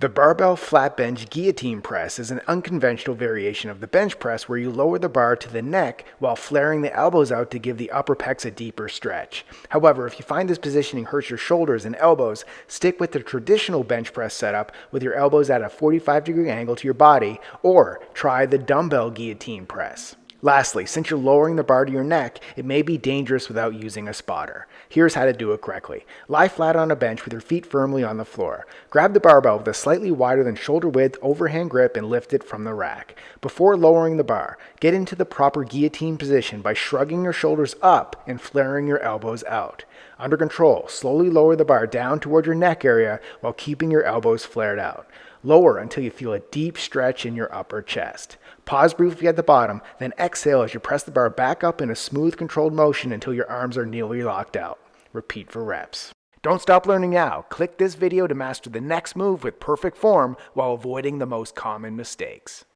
The barbell flat bench guillotine press is an unconventional variation of the bench press where you lower the bar to the neck while flaring the elbows out to give the upper pecs a deeper stretch. However, if you find this positioning hurts your shoulders and elbows, stick with the traditional bench press setup with your elbows at a 45-degree angle to your body, or try the dumbbell guillotine press. Lastly, since you're lowering the bar to your neck, it may be dangerous without using a spotter. Here's how to do it correctly. Lie flat on a bench with your feet firmly on the floor. Grab the barbell with a slightly wider than shoulder width overhand grip and lift it from the rack. Before lowering the bar, get into the proper guillotine position by shrugging your shoulders up and flaring your elbows out. Under control, slowly lower the bar down toward your neck area while keeping your elbows flared out. Lower until you feel a deep stretch in your upper chest. Pause briefly at the bottom, then exhale as you press the bar back up in a smooth, controlled motion until your arms are nearly locked out. Repeat for reps. Don't stop learning now. Click this video to master the next move with perfect form while avoiding the most common mistakes.